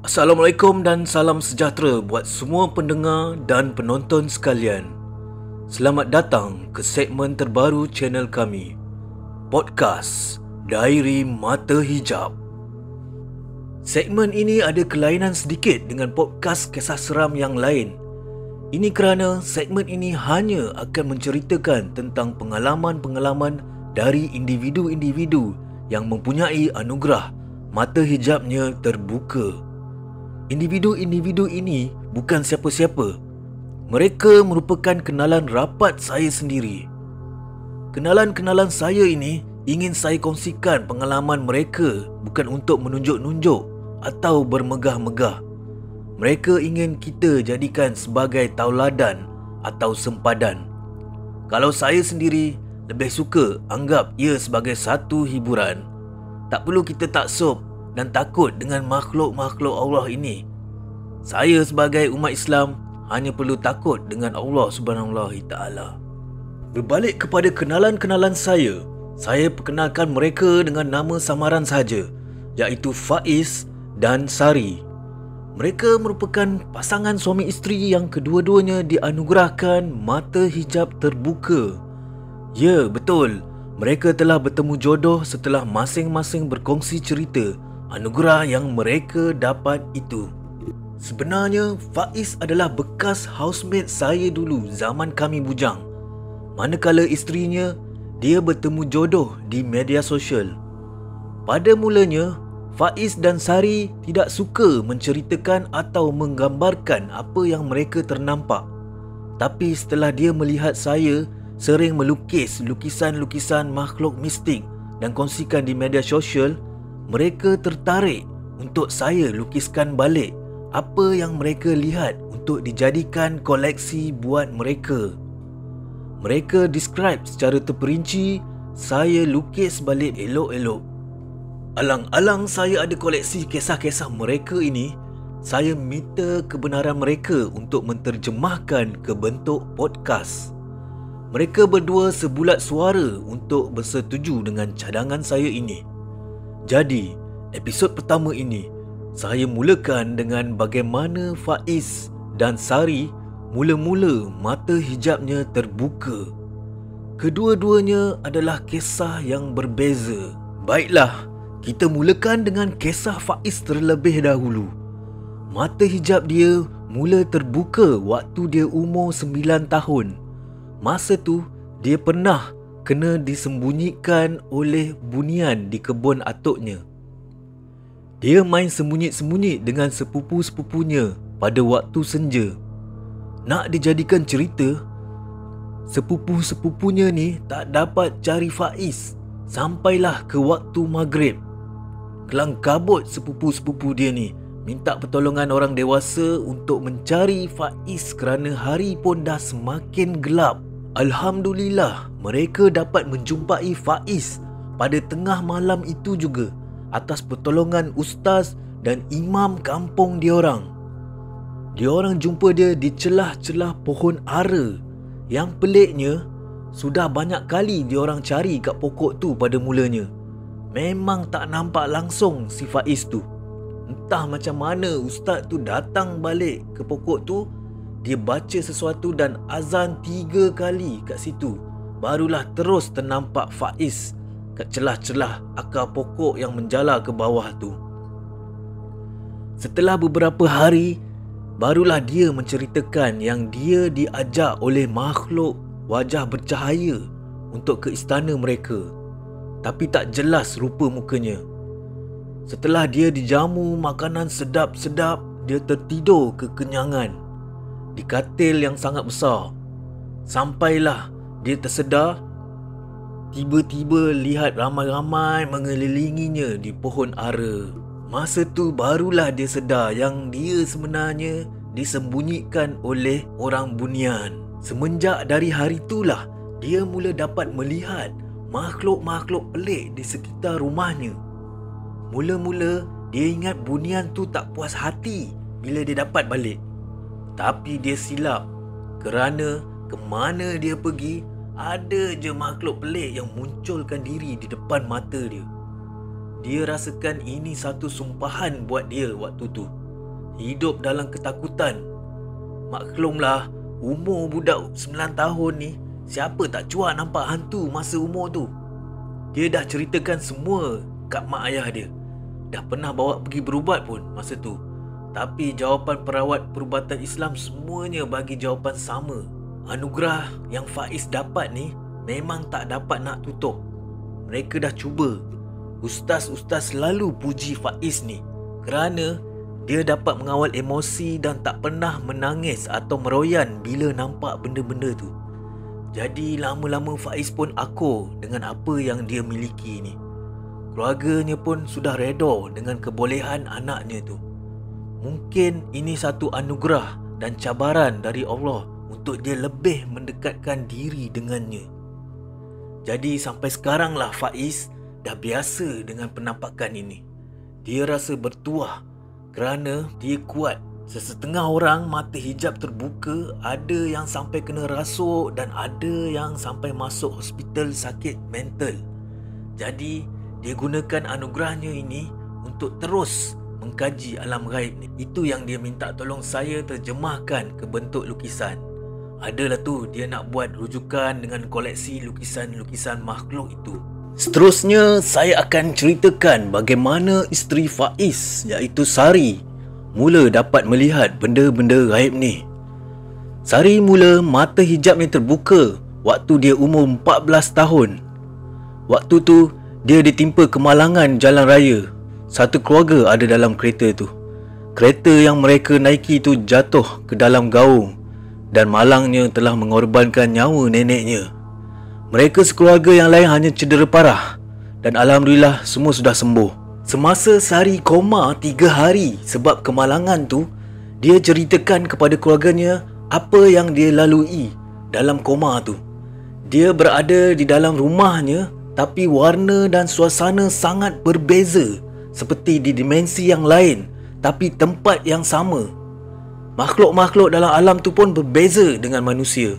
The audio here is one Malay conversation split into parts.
Assalamualaikum dan salam sejahtera buat semua pendengar dan penonton sekalian. Selamat datang ke segmen terbaru channel kami, Podcast Diary Mata Hijab. Segmen ini ada kelainan sedikit dengan podcast kisah seram yang lain. Ini kerana segmen ini hanya akan menceritakan tentang pengalaman-pengalaman dari individu-individu yang mempunyai anugerah mata hijabnya terbuka. Individu-individu ini bukan siapa-siapa. Mereka merupakan kenalan rapat saya sendiri. Kenalan-kenalan saya ini ingin saya kongsikan pengalaman mereka bukan untuk menunjuk-nunjuk atau bermegah-megah. Mereka ingin kita jadikan sebagai tauladan atau sempadan. Kalau saya sendiri lebih suka anggap ia sebagai satu hiburan. Tak perlu kita taksub dan takut dengan makhluk-makhluk Allah ini. Saya sebagai umat Islam hanya perlu takut dengan Allah SWT. Berbalik kepada kenalan-kenalan saya perkenalkan mereka dengan nama samaran sahaja, iaitu Faiz dan Sari. Mereka merupakan pasangan suami isteri yang kedua-duanya dianugerahkan mata hijab terbuka. Ya, betul. Mereka telah bertemu jodoh setelah masing-masing berkongsi cerita anugerah yang mereka dapat itu. Sebenarnya, Faiz adalah bekas housemate saya dulu zaman kami bujang. Manakala isterinya, dia bertemu jodoh di media sosial. Pada mulanya, Faiz dan Sari tidak suka menceritakan atau menggambarkan apa yang mereka ternampak. Tapi setelah dia melihat saya sering melukis lukisan-lukisan makhluk mistik dan kongsikan di media sosial, mereka tertarik untuk saya lukiskan balik apa yang mereka lihat untuk dijadikan koleksi buat mereka. Mereka describe secara terperinci, saya lukis balik elok-elok. Alang-alang saya ada koleksi kisah-kisah mereka ini, saya minta kebenaran mereka untuk menterjemahkan ke bentuk podcast. Mereka berdua sebulat suara untuk bersetuju dengan cadangan saya ini. Jadi, episod pertama ini, saya mulakan dengan bagaimana Faiz dan Sari mula-mula mata hijabnya terbuka. Kedua-duanya adalah kisah yang berbeza. Baiklah, kita mulakan dengan kisah Faiz terlebih dahulu. Mata hijab dia mula terbuka waktu dia umur 9 tahun. Masa tu, dia pernah kena disembunyikan oleh bunian di kebun atuknya. Dia main sembunyi-sembunyi dengan sepupu-sepupunya pada waktu senja. Nak dijadikan cerita, sepupu-sepupunya ni tak dapat cari Faiz sampailah ke waktu maghrib. Kelang kabut sepupu-sepupu dia ni minta pertolongan orang dewasa untuk mencari Faiz kerana hari pun dah semakin gelap. Alhamdulillah, mereka dapat menjumpai Faiz pada tengah malam itu juga atas pertolongan ustaz dan imam kampung diorang. Diorang jumpa dia di celah-celah pohon ara. Yang peliknya, sudah banyak kali diorang cari kat pokok tu pada mulanya. Memang tak nampak langsung si Faiz tu. Entah macam mana ustaz tu datang balik ke pokok tu, dia baca sesuatu dan azan 3 kali kat situ. Barulah terus ternampak Faiz kat celah-celah akar pokok yang menjala ke bawah tu. Setelah beberapa hari, barulah dia menceritakan yang dia diajak oleh makhluk wajah bercahaya untuk ke istana mereka. Tapi tak jelas rupa mukanya. Setelah dia dijamu makanan sedap-sedap, dia tertidur kekenyangan di katil yang sangat besar. Sampailah dia tersedar, tiba-tiba lihat ramai-ramai mengelilinginya di pohon ara. Masa tu barulah dia sedar yang dia sebenarnya disembunyikan oleh orang bunian. Semenjak dari hari itulah dia mula dapat melihat makhluk-makhluk pelik di sekitar rumahnya. Mula-mula dia ingat bunian tu tak puas hati bila dia dapat balik. Tapi dia silap, kerana ke mana dia pergi, ada je makhluk pelik yang munculkan diri di depan mata dia. Dia rasakan ini satu sumpahan buat dia waktu tu. hidup dalam ketakutan. Maklumlah, umur budak 9 tahun ni, siapa tak cuak nampak hantu masa umur tu. Dia dah ceritakan semua kat mak ayah dia. Dah pernah bawa pergi berubat pun masa tu. Tapi jawapan perawat perubatan Islam semuanya bagi jawapan sama. Anugerah yang Faiz dapat ni memang tak dapat nak tutup. Mereka dah cuba. Ustaz-ustaz selalu puji Faiz ni kerana dia dapat mengawal emosi dan tak pernah menangis atau meroyan bila nampak benda-benda tu. Jadi lama-lama Faiz pun akur dengan apa yang dia miliki ni. Keluarganya pun sudah reda dengan kebolehan anaknya tu. Mungkin ini satu anugerah dan cabaran dari Allah untuk dia lebih mendekatkan diri dengannya. Jadi sampai sekarang lah Faiz dah biasa dengan penampakan ini. Dia rasa bertuah kerana dia kuat. Sesetengah orang mata hijab terbuka, ada yang sampai kena rasuk dan ada yang sampai masuk hospital sakit mental. Jadi dia gunakan anugerahnya ini untuk terus mengkaji alam gaib ni. Itu yang dia minta tolong saya terjemahkan ke bentuk lukisan. Adalah tu dia nak buat rujukan dengan koleksi lukisan-lukisan makhluk itu. Seterusnya saya akan ceritakan bagaimana isteri Faiz iaitu Sari mula dapat melihat benda-benda gaib ni. Sari mula mata hijabnya terbuka waktu dia umur 14 tahun. Waktu tu dia ditimpa kemalangan jalan raya. Satu keluarga ada dalam kereta tu. Kereta yang mereka naiki tu jatuh ke dalam gaung dan malangnya telah mengorbankan nyawa neneknya. Mereka sekeluarga yang lain hanya cedera parah dan alhamdulillah semua sudah sembuh. Semasa Sari koma 3 hari sebab kemalangan tu, dia ceritakan kepada keluarganya apa yang dia lalui dalam koma tu. Dia berada di dalam rumahnya tapi warna dan suasana sangat berbeza, seperti di dimensi yang lain tapi tempat yang sama. Makhluk-makhluk dalam alam tu pun berbeza dengan manusia.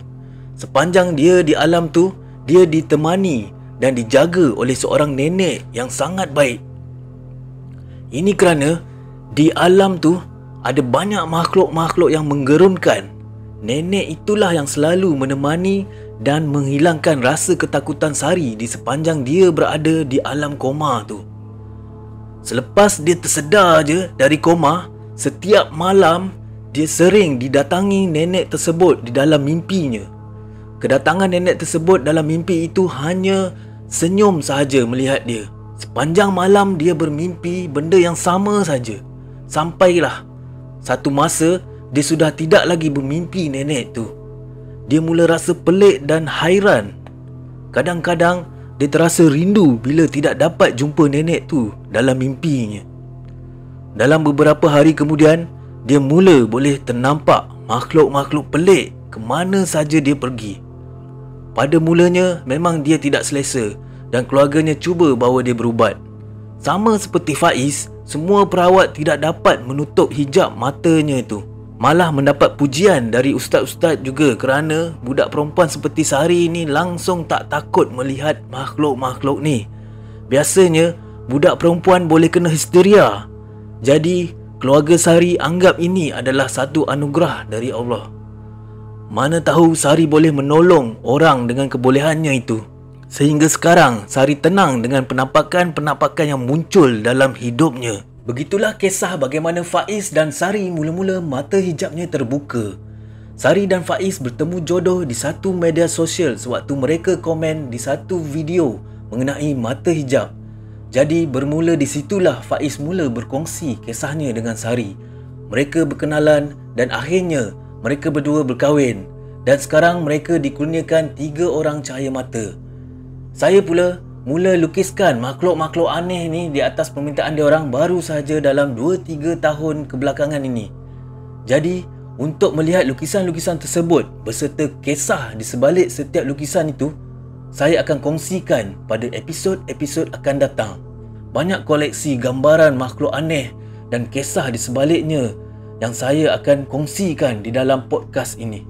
Sepanjang dia di alam tu, dia ditemani dan dijaga oleh seorang nenek yang sangat baik. Ini kerana di alam tu ada banyak makhluk-makhluk yang menggerunkan. Nenek itulah yang selalu menemani dan menghilangkan rasa ketakutan Sari di sepanjang dia berada di alam koma tu. Selepas dia tersedar je dari koma, setiap malam dia sering didatangi nenek tersebut di dalam mimpinya. Kedatangan nenek tersebut dalam mimpi itu hanya senyum sahaja melihat dia. Sepanjang malam dia bermimpi benda yang sama saja. Sampailah satu masa dia sudah tidak lagi bermimpi nenek tu. Dia mula rasa pelik dan hairan. Kadang-kadang dia terasa rindu bila tidak dapat jumpa nenek tu dalam mimpinya. Dalam beberapa hari kemudian, dia mula boleh ternampak makhluk-makhluk pelik ke mana saja dia pergi. Pada mulanya memang dia tidak selesa dan keluarganya cuba bawa dia berubat. Sama seperti Faiz, semua perawat tidak dapat menutup hijab matanya itu. Malah mendapat pujian dari ustaz-ustaz juga kerana budak perempuan seperti Sari ni langsung tak takut melihat makhluk-makhluk ni. Biasanya budak perempuan boleh kena histeria. Jadi keluarga Sari anggap ini adalah satu anugerah dari Allah. Mana tahu Sari boleh menolong orang dengan kebolehannya itu. Sehingga sekarang Sari tenang dengan penampakan-penampakan yang muncul dalam hidupnya. Begitulah kisah bagaimana Faiz dan Sari mula-mula mata hijabnya terbuka. Sari dan Faiz bertemu jodoh di satu media sosial sewaktu mereka komen di satu video mengenai mata hijab. Jadi bermula di situlah Faiz mula berkongsi kisahnya dengan Sari. Mereka berkenalan dan akhirnya mereka berdua berkahwin. Dan sekarang mereka dikurniakan 3 orang cahaya mata. Saya pula mula lukiskan makhluk-makhluk aneh ni di atas permintaan diorang baru sahaja dalam 2-3 tahun kebelakangan ini. Jadi, untuk melihat lukisan-lukisan tersebut beserta kisah di sebalik setiap lukisan itu, saya akan kongsikan pada episod-episod akan datang. Banyak koleksi gambaran makhluk aneh dan kisah di sebaliknya yang saya akan kongsikan di dalam podcast ini.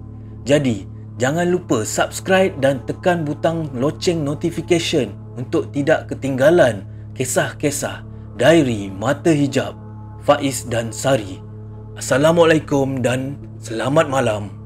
Jadi, jangan lupa subscribe dan tekan butang loceng notification untuk tidak ketinggalan kisah-kisah Diary Mata Hijab Faiz dan Sari. Assalamualaikum dan selamat malam.